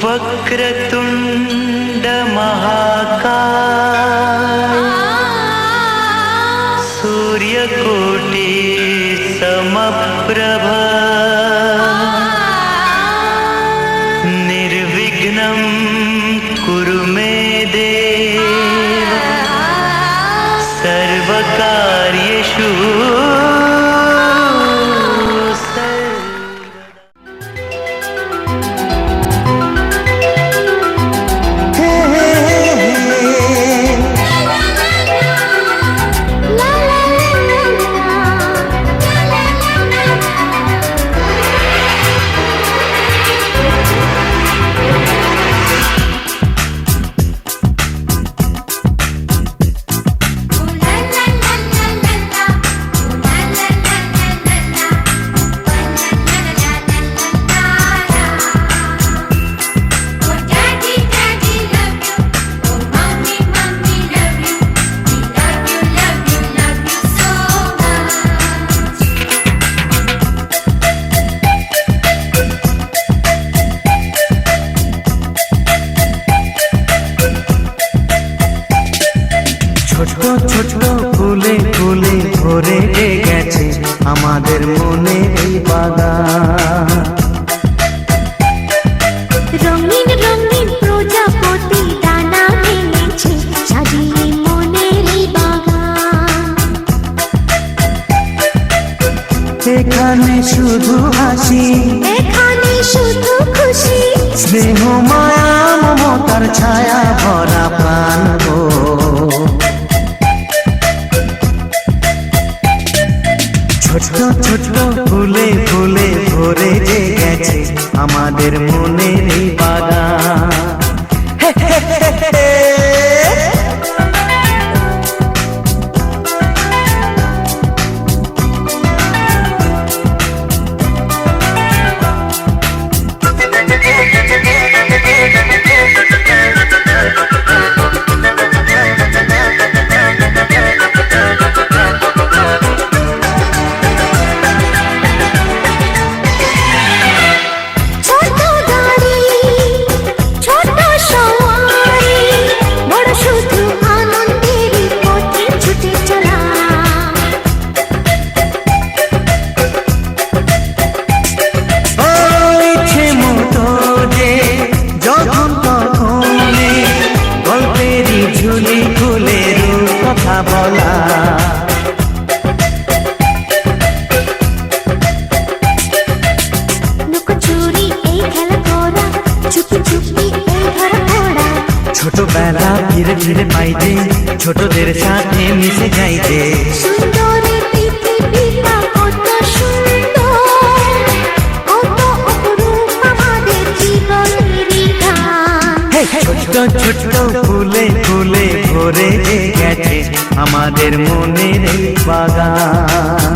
वक्रतुंड महाकाय सूर्यकोटि समप्रभ निर्विघ्नं कुरु मे देव सर्वकार्येषु ছোট ফুলে ফুলে ভরে গেছে আমাদের মনে এই বাগান। রঙিন রঙিন প্রজাপতি ডানা ভেঙেছে সাজিয়ে মনের এই বাগান। এখানে শুধু হাসি, এখানে শুধু খুশি, স্নেহ মায়া মমতার ছায়া ভরা প্রাণ গো। ছোট ছোট ফুলে ফুলে ভরে গেছে আমাদের মনের এই বাগান। ঝুলি ফুলের কথা বলা, লুকোচুরি এই খেলা করা, চুপি চুপি এই ধরা পড়া। ছোটবেলা ধীরে ধীরে পাইতে ছোটদের সাথে মিশে যাইতে। সুন্দরের পৃথিবীটা কত সুন্দর, কত অপরূপ আমাদের জীবনেরই গান। ছোট ছোট ফুলে ফুলে ভরে গেছে আমাদের মনের এই বাগান।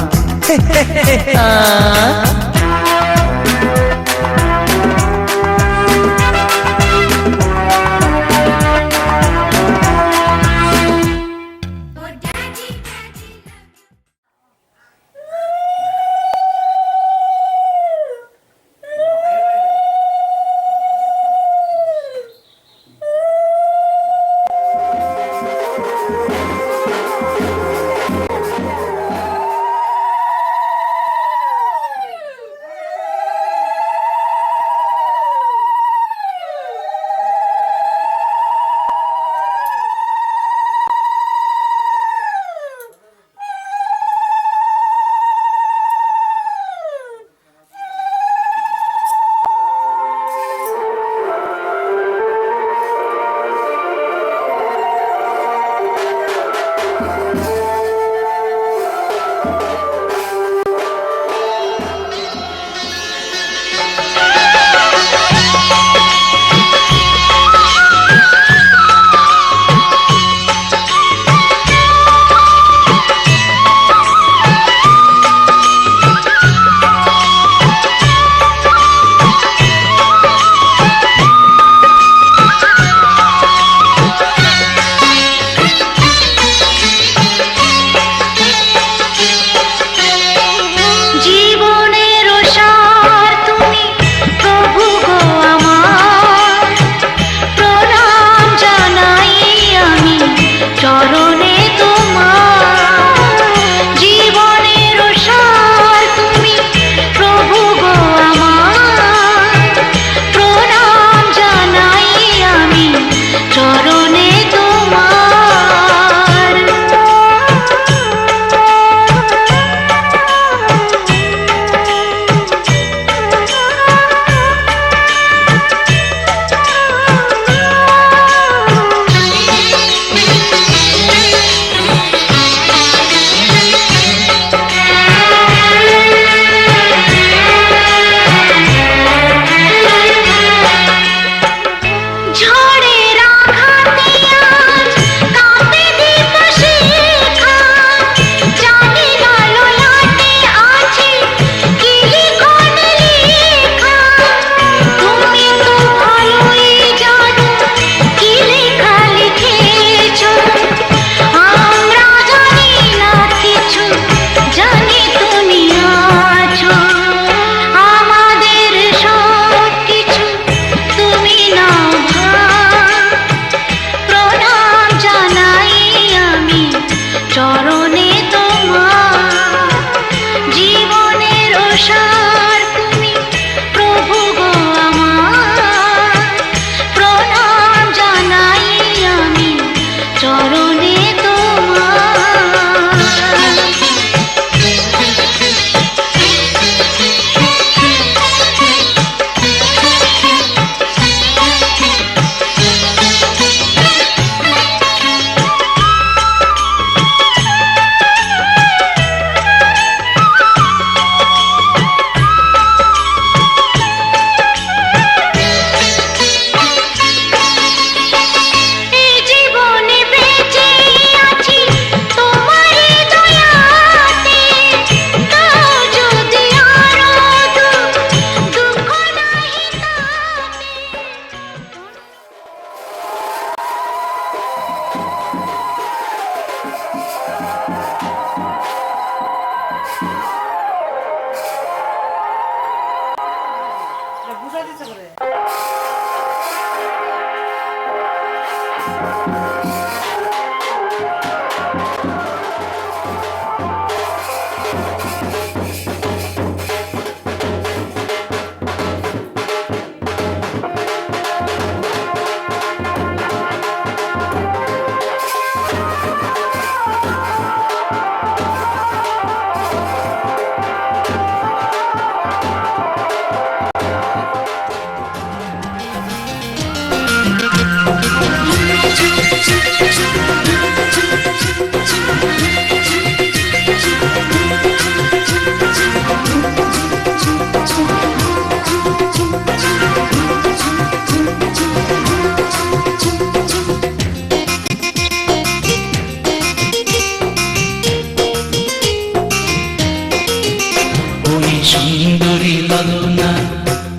সুন্দরী ললনা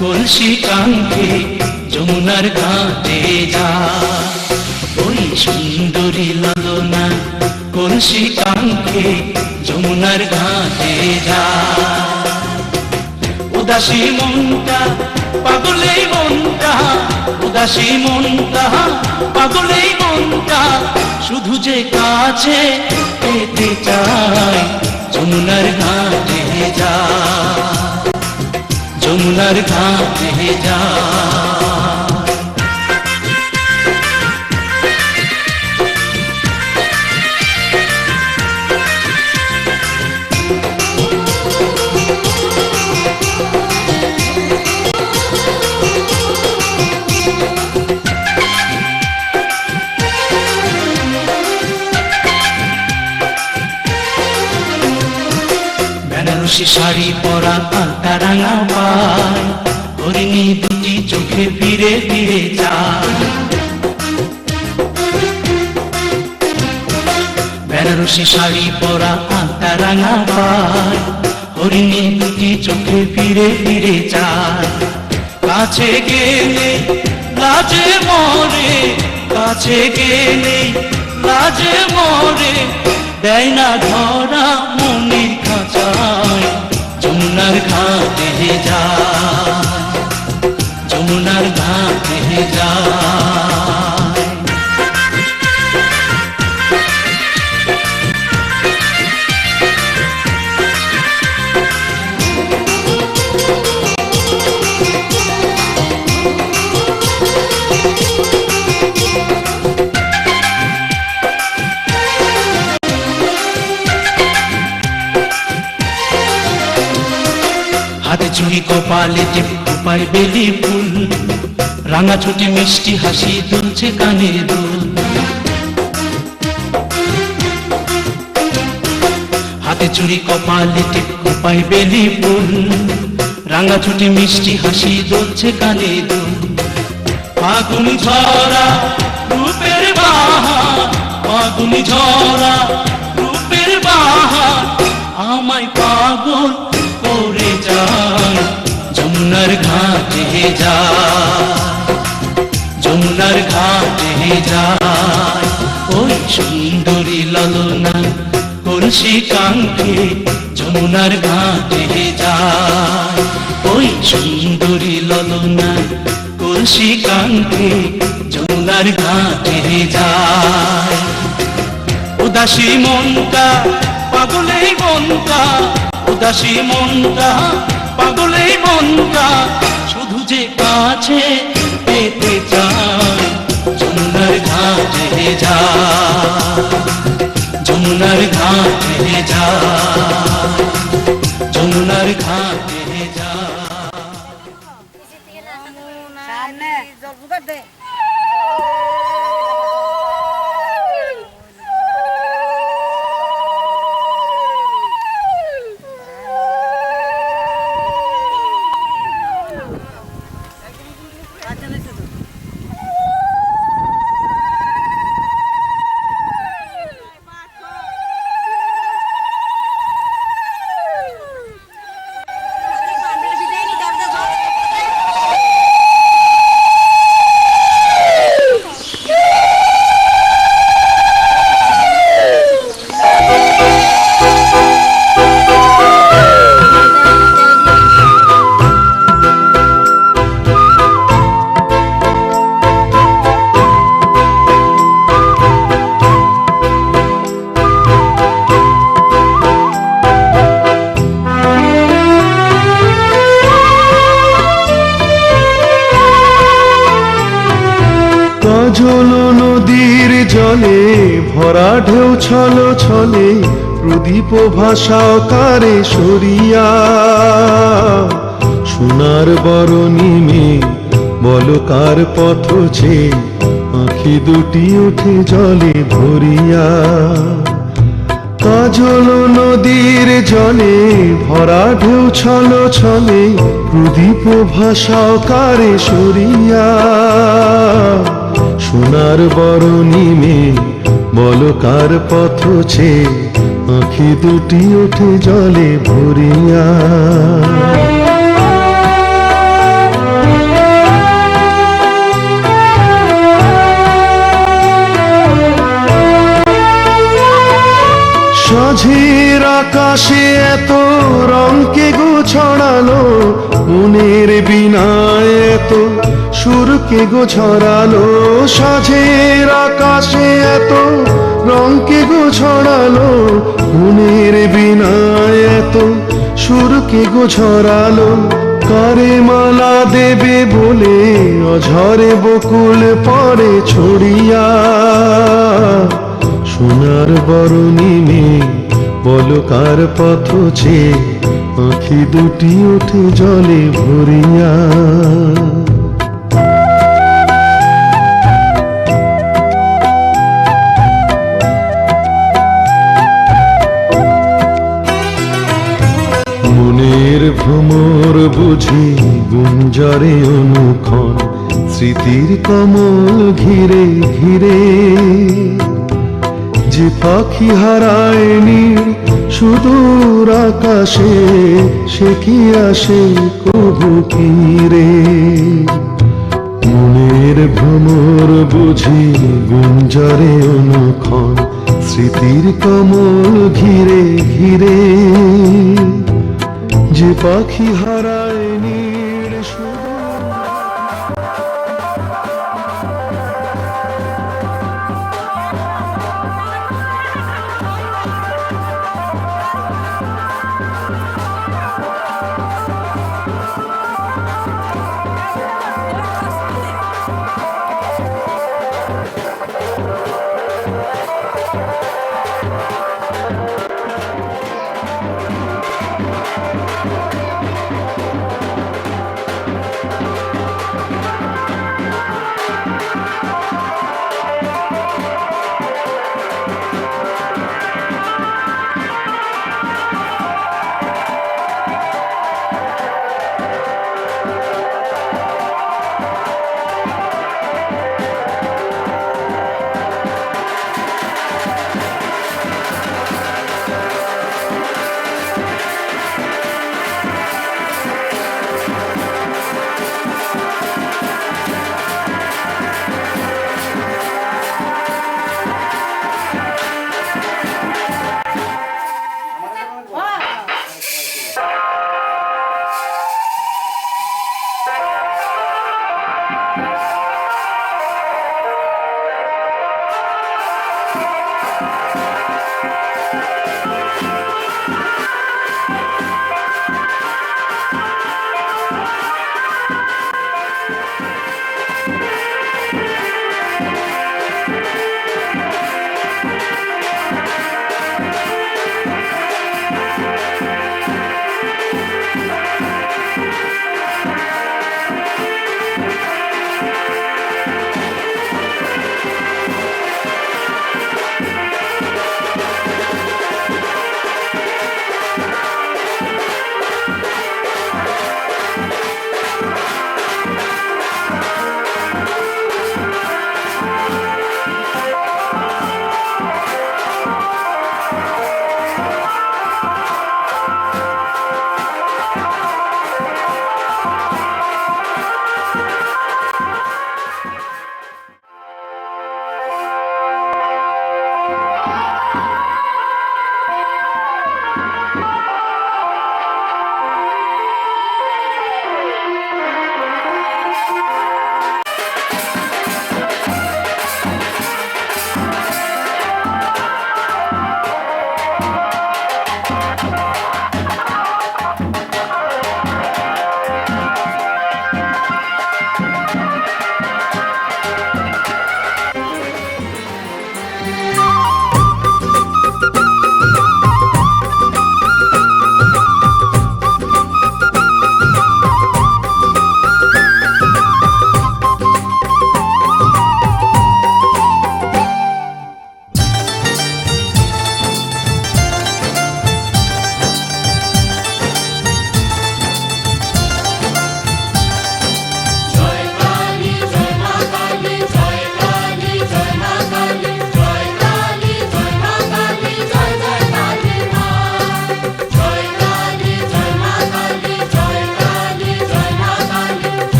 কলসি কাঙ্ক্ষে যমুনার ঘাটে যা, ওই সুন্দরী ললনা কলসি কাঙ্ক্ষে যমুনার ঘাটে যা। উদাসী মনটা পাগলেই মনটা, উদাসী মনটা পাগলেই মনটা, শুধু যে কাছে পেতে চায় যমুনার ঘাটে যা, যমুনার ঘাটে যা। বেনারসি শাড়ি পরা আলতা রাঙা পায়, হরিণী দুটি চোখে ফিরে ফিরে যায়। বেনারসি শাড়ি পরা আলতা রাঙা পায়, হরিণী দুটি চোখে ফিরে ফিরে যায়। কাছে গেলে লাজে মরে, কাছে গেলে লাজে মরে, দেয় না ধরা মনির খাঁচায় যমুনার ঘাটে যায়, যমুনার ঘাটে যায়। হাতে চুড়ি কপালে টিপ পায় বেলি ফুল, রাঙা ছুটি মিষ্টি হাসি দুলছে কানে দুল। হাতে চুড়ি কপালে টিপ পায় বেলি ফুল, রাঙা ছুটি মিষ্টি হাসি দুলছে কানে দুল। ফাগুনি ঝরা রূপের বাহার, ফাগুনি ঝরা রূপের বাহার, আমায় পাগল করে যায় যমুনার ঘাটে যায়, যমুনার ঘাটে যায়। ওই সুন্দরী ললনা কলসি কাঙ্ক্ষে যমুনার ঘাটে যায়, ওই সুন্দরী ললনা কলসি কাঙ্ক্ষে যমুনার ঘাটে যায়। উদাসী মনটা পাগলেই মনটা, উদাসী মনটা পাগলেই মনটা, শুধু যে কাছে পেতে চায় যমুনার ঘাটে যায়, যমুনার ঘাটে যায়, যমুনার ঘাটে যায়। কাজল নদীর জলে ভরা ঢেউ ছল ছলে প্রদীপ ভাষা কারে সরিয়া সোনার বরণী মেয়ে বলো কার পথ ছে আঁখি দুটি ওঠে জলে ভরিয়া কাজল নদীর জলে ভরা ঢেউ ছল ছলে প্রদীপ ভাষা কারে সরিয়া সোনার বরণী মেয়ে বলো কার পথ ছে আঁখি দুটি ওঠে জলে ভরিয়া সাঁঝের আকাশে এত রঙকে গো ছড়ালো মনের বিনায় এত সুরকে গো ছড়ালো সাঁঝের আকাশে এত রঙকে গো ছড়ালো মনের বিনায় এত সুরকে গো ছড়ালো কারে মালা দেবে বলে অঝরে বকুল পরে ছড়িয়া সোনার বরণী মেয়ে বলো কার পথ ছে আঁখি দুটি ওঠে জলে ভরিয়া মনের ভ্রমর বুঝি গুঞ্জরে অনুক্ষণ স্মৃতির কমল ঘিরে ঘিরে যে পাখি হারায়নি সুদূর আকাশে সে কি আসে কবু ফিরে মনের ভ্রমর বুঝি গুঞ্জরে অনুক্ষণ স্মৃতির কমল ঘিরে ঘিরে যে পাখি হারায়নি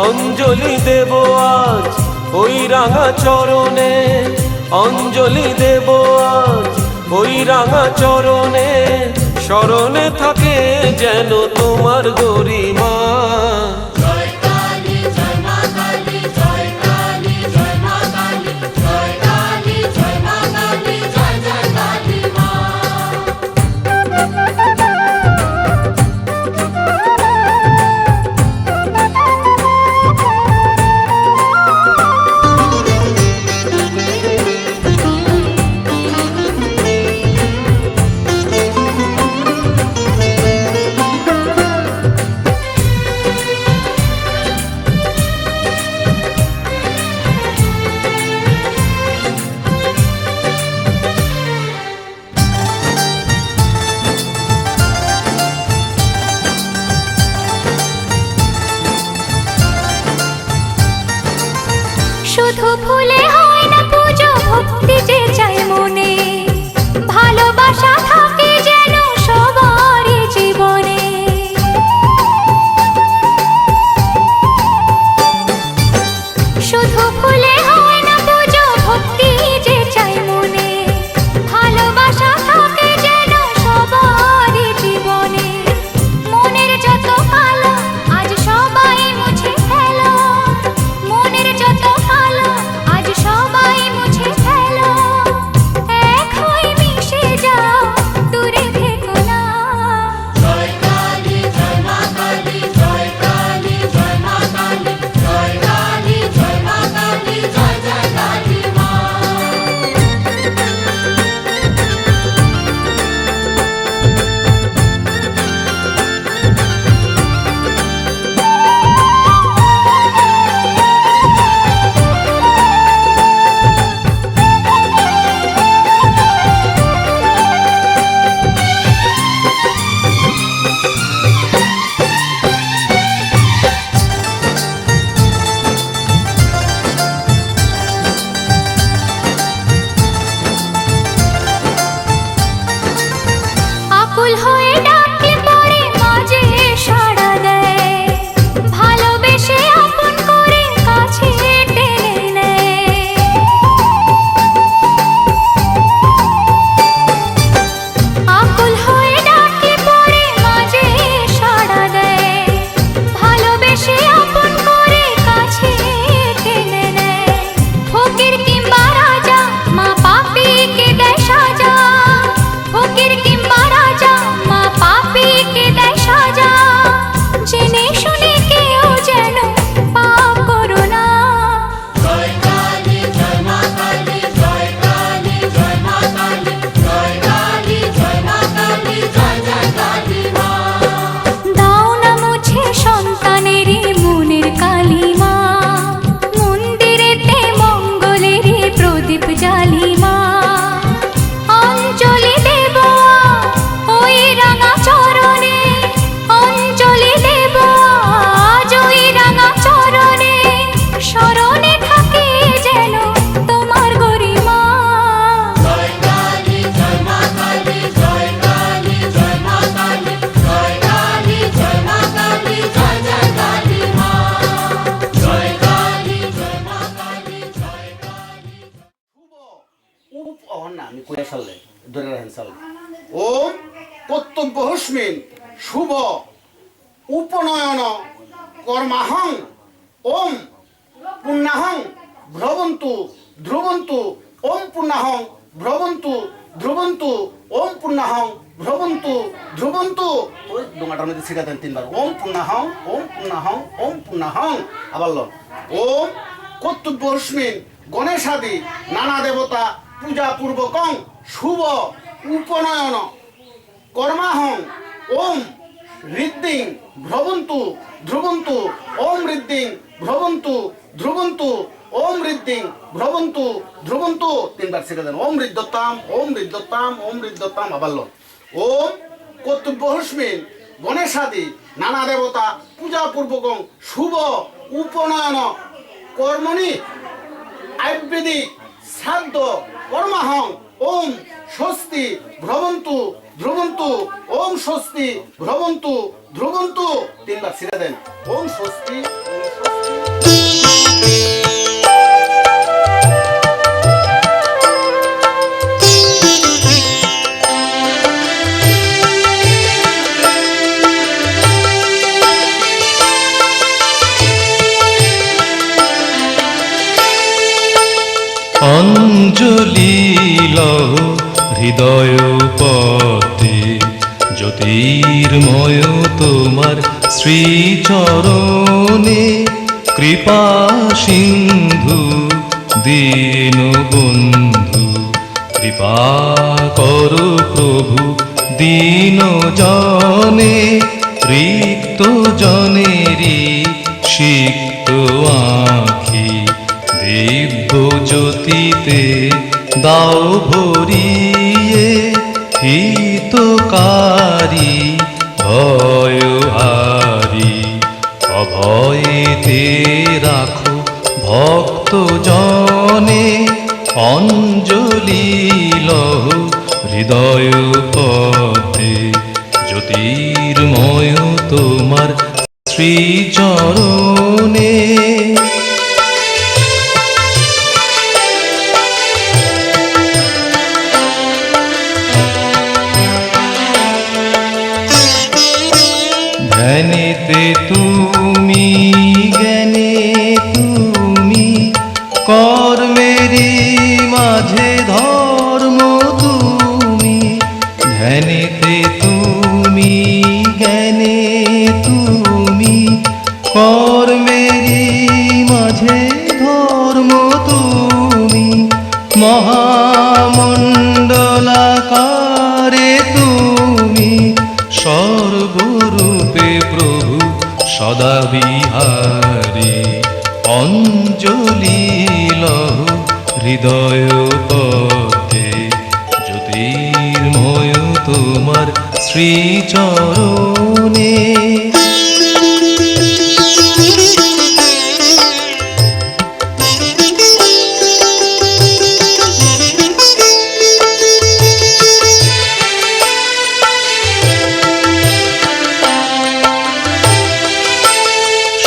অঞ্জলি দেব আজ ওই রাঙা চরণে, অঞ্জলি দেব আজ ওই রাঙা চরণে, স্মরণে থাকে যেন তোমার গরিমা। শুধু ফুলে হয় না পুজো, ভক্তি যে চাই মনে, ভালোবাসা থাকে যেন সবারই জীবনে। শুধু ফুলে হয় না পুজো, ভক্তি যে চাই মনে, ভালোবাসা থাকে যেন সবারই জীবনে। মনের যত কালো আজ সবাই মুছে ফেলো, মনের যত কালো আজ সবাই মুছে ফেলো, এক হয়ে মিশে যাও, দূরে থেকো না। জয় কালী জয় মা কালী, জয় কালী জয় মা কালী, জয় কালী জয় মা কালী, জয় জয় কালী মা। আকুল হয়ে ডাকলে পরে মাঝে সাড়া দেয়, ভালোবেসে আপন করে কাছে টেনে নেয়। আকুল হয়ে ডাকলে পরে মাঝে সাড়া দেয়, ভালোবেসে আপন করে কাছে টেনে নেয়। ফকির কিংবা রাজা মা পাপীকে দেয় সাজা, ফকির কিংবা রাজা মা পাপীকে দেয় সাজা, জেনে শুনে কেউ যেন পাপ করো না। জয় কালী জয় মা কালী, জয় কালী জয় মা কালী, জয় কালী জয় মা কালী, জয় জয় কালী মা। দাও না মুছে সন্তানেরই মনের কালিমা, মন্দিরেতে মঙ্গলেরই প্রদীপ জ্বালিমা। অঞ্জলি দেব ওই রাঙা চরণে, অঞ্জলি দেব আজ ওই রাঙা চরণে, স্মরণে থাকে যেন তোমার গরিমা। জয় কালী জয় মা কালী, জয় কালী জয় মা কালী, জয় কালী জয় মা কালী, জয় জয় কালী মা। জয় কালী জয় মা কালী, জয় কালী। আমি কয়ে সালে ধরে রাখেন সাল। ওম কর্তব্যহস্মিন শুভ উপনয়ন কর্মাহং ওম পুণ্যাহং ভ্রবন্তু ধ্রুবন্তু ওম পুণ্যাহং ভ্রবন্তু ধ্রুবন্তু ওম পুণ্যাহং ভ্রবন্তু ধ্রুবন্তু। ওই ডোঙাটার মধ্যে ছিটা দেন তিনবার। ওম পুণ্যাহং ওম পুণ্যাহং ওম পুণ্যাহং। আবার ল ওম কর্তব্যহস্মিন গণেশাদি নানা দেবতা পূজা পূর্বকং শুভ উপনয়ন কর্মাহং ওম ঋদ্ধিং ভ্রবন্তু ধ্রুবন্তু ওম ঋদ্ধিং ভ্রবন্তু ধ্রুবন্তু ওম ঋদ্ধিং ভ্রবন্তু ধ্রুবন্তু। তিনবার ছেড়ে দেন। ওম ঋদ্ধতাম ওম ঋদ্ধতাম ওম ঋদ্ধতাম। আবার ল ওম কর্তব্যহস্মিন গণেশাদি নানা দেবতা পূজা পূর্বকং শুভ উপনয়ন কর্মণি আয়ুর্বেদিক শ্রাদ্ধ কর্মাহং ওম স্বস্তি ভ্রবন্তু ধ্রুবন্তু ওম স্বস্তি ভ্রবন্তু ধ্রুবন্তু। তিনবার ছিড়ে দেন। ওম স্বস্তি ওম স্বস্তি। অঞ্জলি লহ হৃদয় পদ্মে, জ্যোতির্ময় তোমার শ্রীচরণে, কৃপা সিন্ধু দীন বন্ধু, কৃপা করো প্রভু দীন জনে, রিক্ত জনেরি সিক্ত আঁখি, দিব্য জ্যোতিতে দাও ভরিয়ে, হিতকারী ভয়হারি, অভয়েতে রাখো ভক্ত জনে, অঞ্জলি লহ হৃদয় পদ্মে, জ্যোতির্ময় তোমার শ্রীচরণে। ধ্যানেতে তুমি, জ্ঞানে তুমি, কর্মেরই মাঝে ধর্ম তুমি, ধ্যানেতে তুমি, জ্ঞানে তুমি, কর্মেরই মাঝে ধর্ম তুমি, মহামণ্ডলাকারে তুমি, সর্বরূপে প্রভু সদা বিহারী, অঞ্জলি লহ হৃদয় পদ্মে, জ্যোতির্ময় তোমার শ্রীচরণে।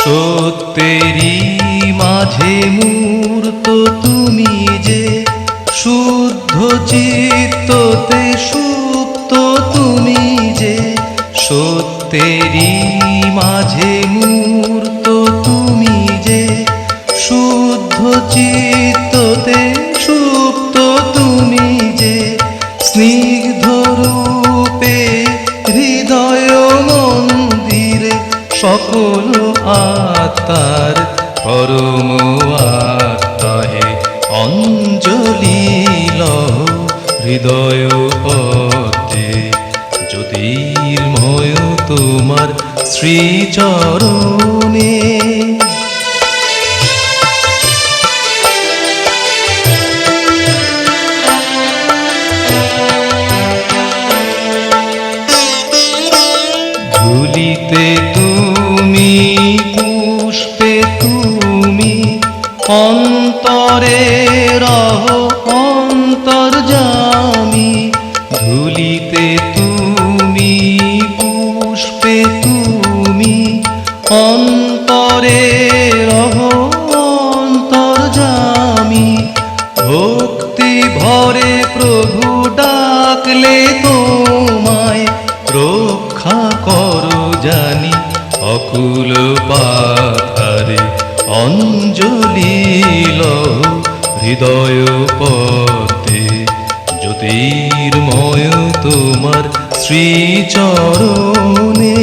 সত্যেরই মাঝে মূর্ত তুমি যে, শুদ্ধ চিত্ততে সুপ্ত তুমি যে, সত্যেরই মাঝে মূর্ত তুমি যে, শুদ্ধ চিত্ততে সুপ্ত তুমি যে, স্নিগ্ধ রূপে হৃদয় মন্দিরে, সকল আত্মার পরম আত্মাহে, অঞ্জলি লহ হৃদয় পদ্মে, জ্যোতির্ময় তোমার শ্রীচরণে। ধুলিতে তুমি, পুষ্পে তুমি, অন্তরে রহ অন্তর্যামী, ধুলিতে তুমি, পুষ্পে তুমি, অন্তরে রহ অন্তর্যামী, ভক্তি ভরে প্রভু ডাকলে তোমায়, রক্ষা করো জানি অকুল পাথারে, অঞ্জলি লহ হৃদয় পদ্মে, জ্যোতির্ময় তোমার শ্রীচরণে।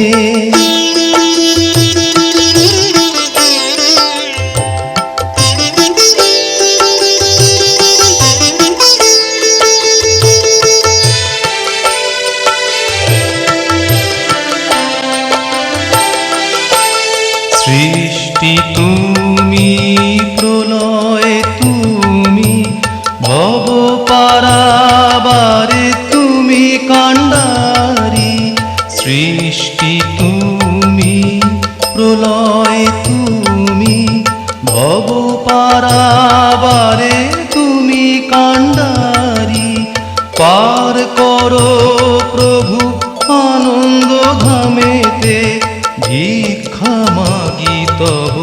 সৃষ্টি তুমি, প্রলয় তুমি, ভব পারাবারে তুমি কাণ্ডারি, সৃষ্টি তুমি, প্রলয় তুমি, ভব পারাবারে তুমি কাণ্ডারি, পার করো প্রভু আনন্দ ধামেতে, ভিক্ষা মাগি তব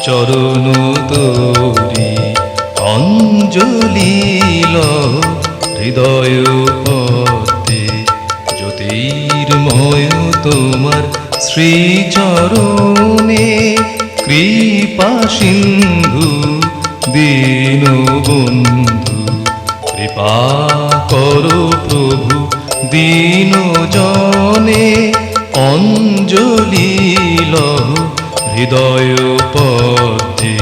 চরণ তোরি, অঞ্জলি লহ হৃদয় পদ্মে, জ্যোতির্ময় তোমার শ্রীচরণে, কৃপা সিন্ধু দীনবন্ধু কৃপা করো প্রভু দীন জনে অঞ্জলি লহ হৃদয় পদ্মে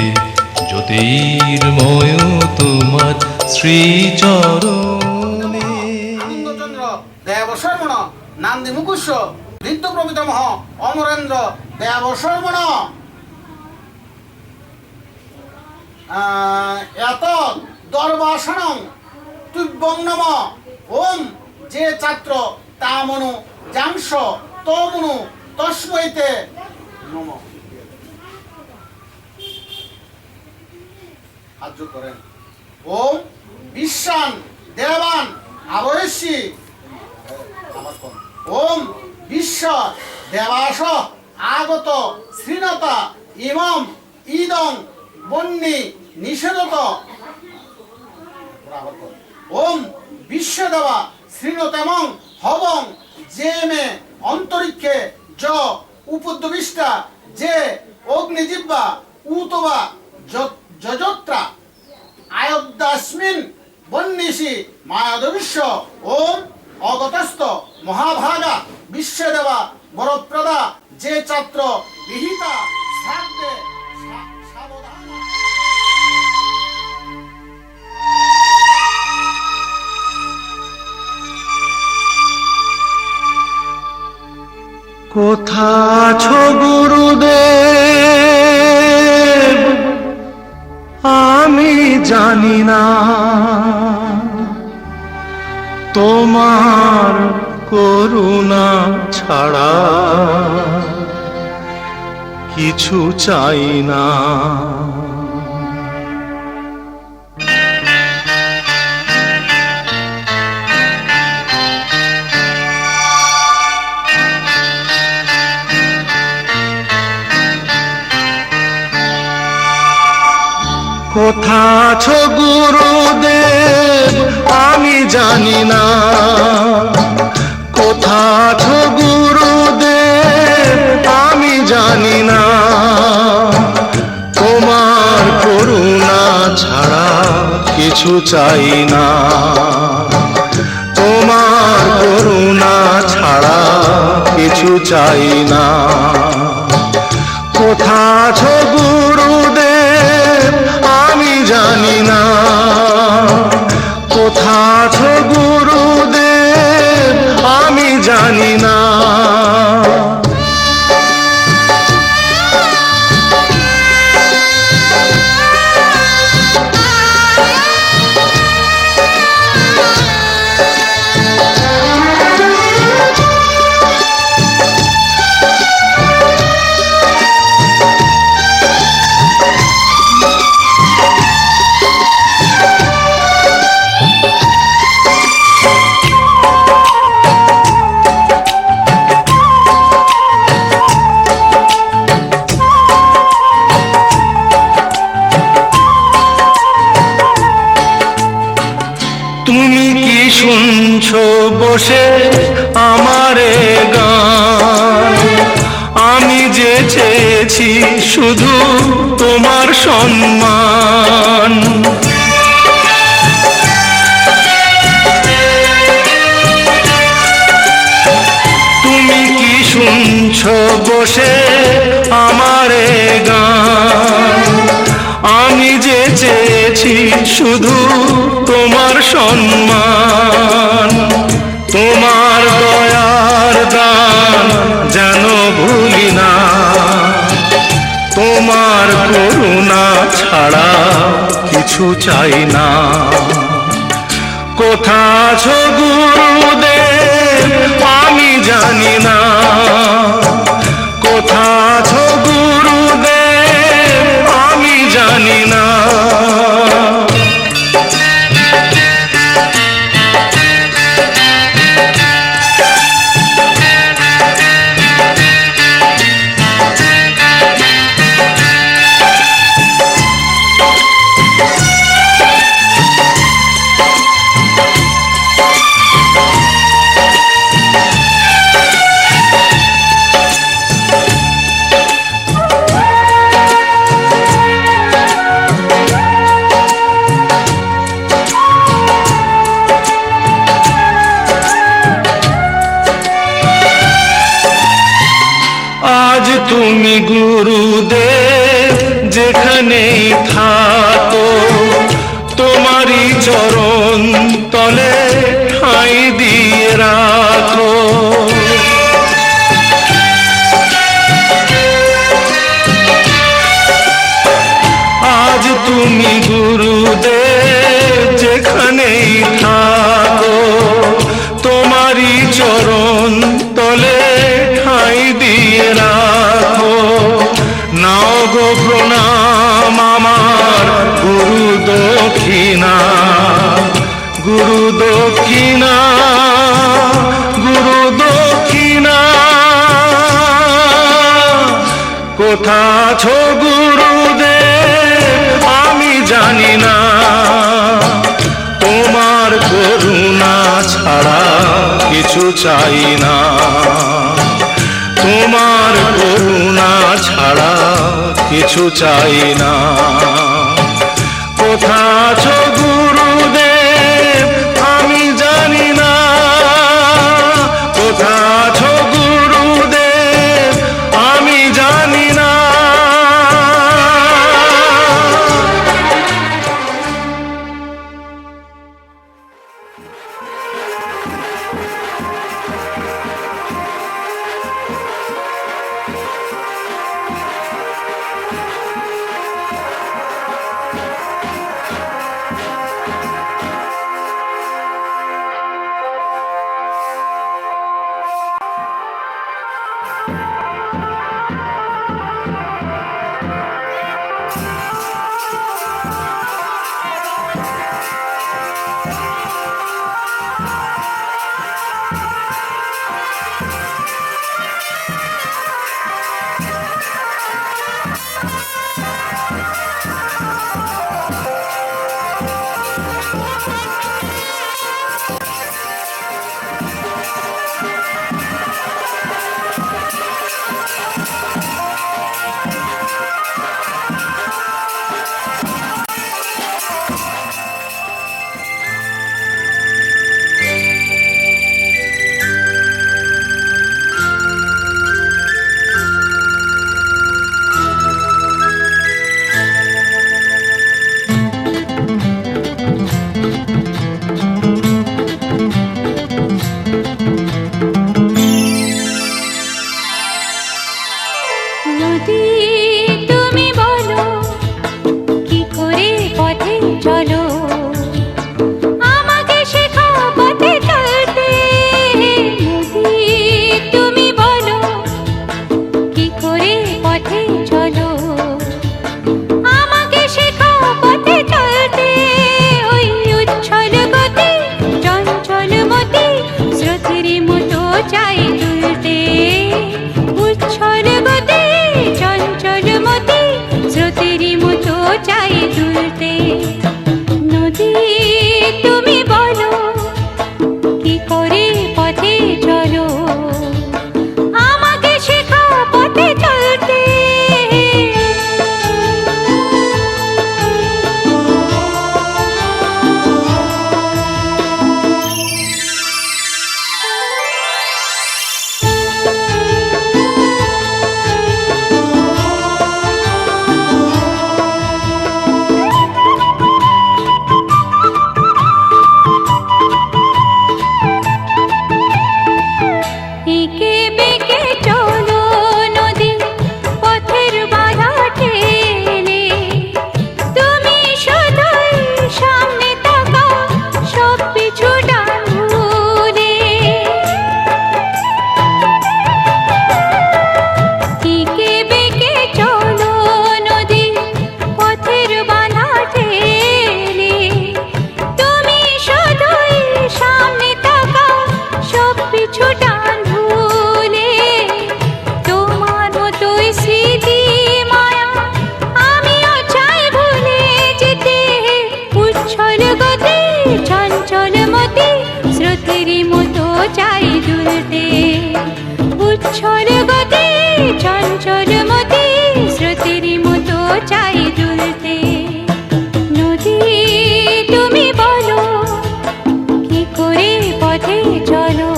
জ্যোতির্ময় তোমার শ্রীচরণে। আনন্দচন্দ্র দেবশর্মণ নান্দি মুকুশ্য বৃদ্ধ প্রপিতামহ অমরেন্দ্র দেবশর্মণ এত দর্বাসনং তুভ্যং নম। ওম যে ছাত্র তামনু জাংশ তমনু তস্মৈতে নম। হাত করেন। ওম বিশ্বান দেবান আবয়সী। ওম বিশ্ব দেবাস আগত শ্রীনতা ইমম ইদং বন্যি নিষেধত। ওম বিশ্বদেবা শ্রীনতমং হবং যে মে অন্তরিক্ষে য উপদ্রবিষ্টা যে অগ্নিজিহ্বা উতবা যজত্রা আয়োদ্যাস্মিন বন্যিষি মায়াদবিশ্ব। ওম অগতস্থ মহাভাগা বিশ্বদেবা বরপ্রদা যে ছাত্র বিহিতা শ্রাদ্ধে সাবধান। কোথা আছো গুরুদেব আমি জানি না, তোমার করুণা ছাড়া কিছু চাই না। কোথা আছো গুরুদেব আমি জানি না, কোথা আছো গুরুদেব আমি জানি না, তোমার করুণা ছাড়া কিছু চাই না, তোমার করুণা ছাড়া কিছু চাই না। কোথা আছো গুরুদেব আমি জানি না, কোথা আছো গুরুদেব আমি জানি না। তুমি কি শুনছো বসে আমারে গান, আমি যে চেয়েছি শুধু তোমার সম্মান। তুমি কি শুনছো বসে আমারে গান, আমি যে চেয়েছি শুধু তোমার সম্মান। তোমার দয়ার দান যেন ভুলি না, তোমার করুণা ছাড়া কিছু চাই না। কোথা আছো গুরুদেব আমি জানি না, কোথা আছো গুরুদেব আমি জানি না। আজ তুমি গুরুদেব যেখানেই থাকো, তোমারই চরণ তলে ঠাঁই দিয়ে রাখো। আজ তুমি গুরুদেব যেখানেই থাকো, তোমারই চরণ তলে ঠাঁই দিয়ে রাখো। নাও গো প্রণাম আমার গুরু দক্ষিণা, গুরু দক্ষিণা, গুরু দক্ষিণা। কোথা আছো গুরুদেব আমি জানি না, তোমার করুণা ছাড়া কিছু চাই না, তোমার করুণা ছাড়া কিছু চাই না। কোথা আছো গুরুদেব আমি জানি না, কোথা আছো গুরুদেব আমি জানি না। পথে চলো,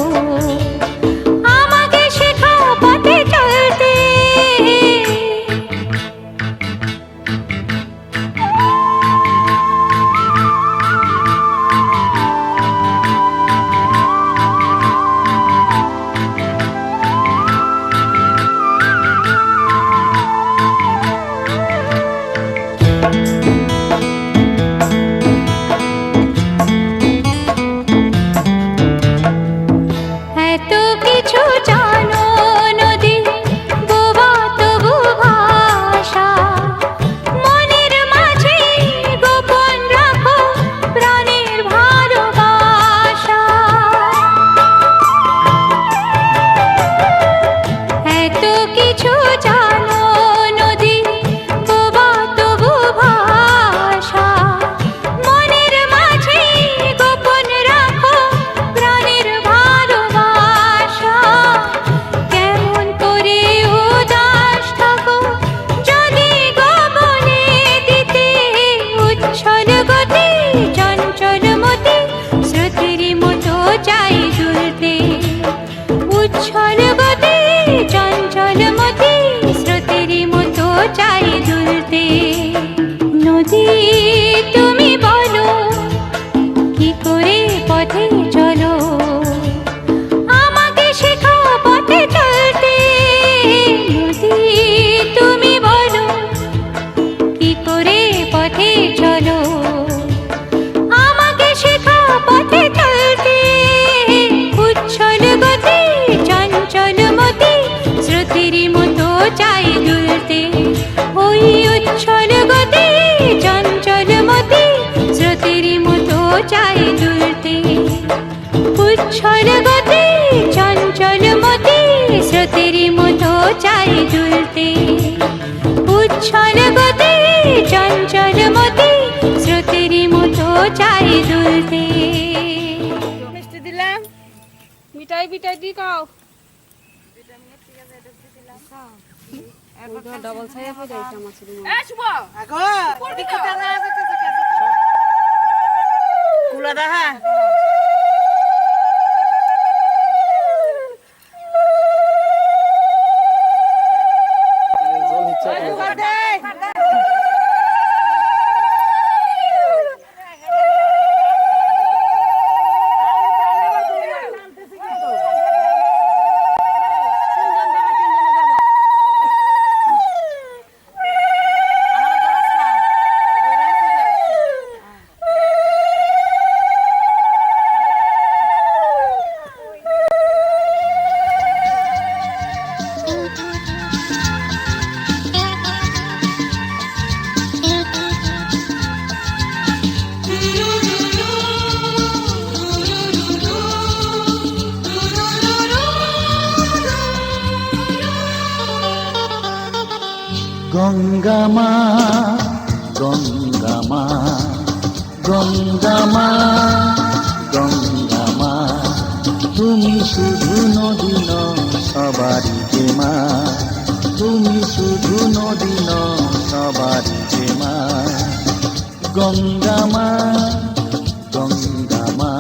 আমাকে শেখাও পথে চলতে। উচ্ছল গতি চঞ্চল মতি স্রোতের মতো চাই দুলতে উচ্ছল গতি চঞ্চল মতি স্রোতের মতো চাই দুলতে মিষ্টি দিলাম মিঠাই পিঠাই দি খাও ডবল ছাইয়া পড়ে যাইছে আমার ছেলে শুভ আগো কুলা দেখা গঙ্গা মা গঙ্গা মা গঙ্গা মা গঙ্গা মা তুমি শুধু নদী নও সবারই যে মা তুমি শুধু নদী নও সবারই যে মা গঙ্গা মা গঙ্গা মা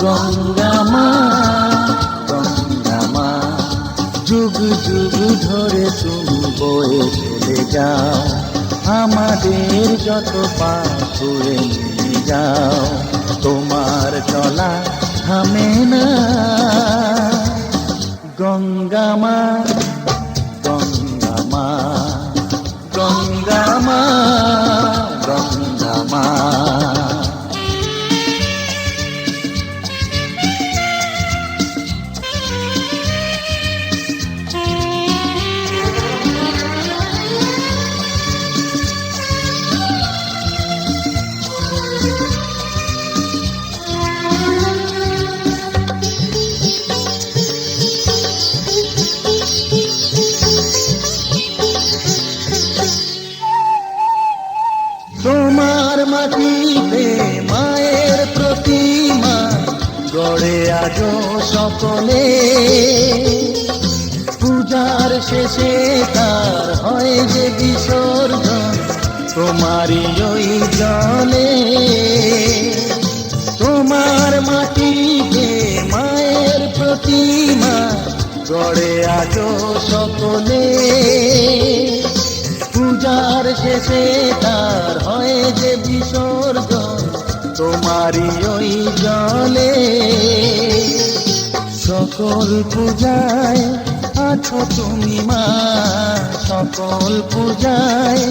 গঙ্গা মা গঙ্গা মা যুগ যুগ ধরে তুমি বয়ে চলে যাও আমাদের যত পাপ ছুঁয়ে নিয়ে যাও তোমার চলা থামে না গঙ্গা মা গঙ্গা মা গঙ্গা মা গঙ্গা মা তোমার মাটিতে মায়ের প্রতিমা গড়ে আজো সকলে পূজার শেষে তার হয় যে বিসর্জন তোমারই ওই জলে তোমার মাটিতে মায়ের প্রতিমা গড়ে আজো সকলে পূজার শেষে তার হয় যে বিসর্জন তোমারই ওই জলে সকল পূজায় আছো তুমি মা সকল পূজায়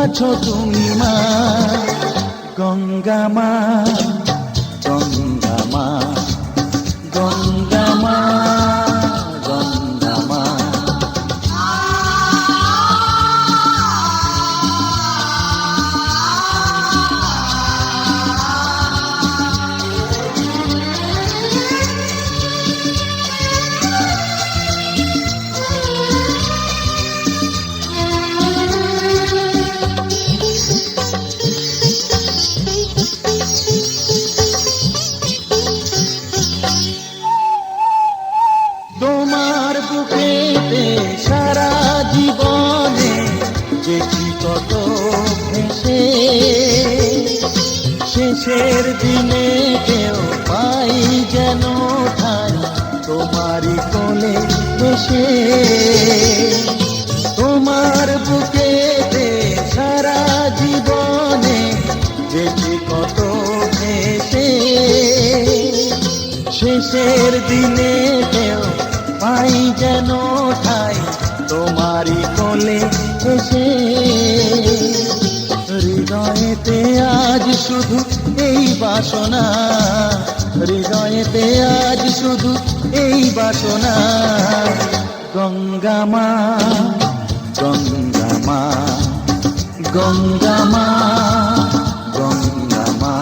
আছো তুমি মা গঙ্গা মা গঙ্গা মা গঙ্গা মা গঙ্গা মা তোমার বুকেতে সারা জীবনে দেখি কত ভেসে শেষের দিনে কেউ পাই যেন ঠাই তোমারই কোলে বসে তোমার বুকেতে সারা জীবনে দেখি কত ভেসে শেষের দিনে কেউ পাই যেন ঠাই তোমারই কোলে এসে হৃদয়েতে আজ শুধু এই বাসনা হৃদয়েতে আজ শুধু এই বাসনা গঙ্গা মা গঙ্গা মা গঙ্গা মা গঙ্গা মা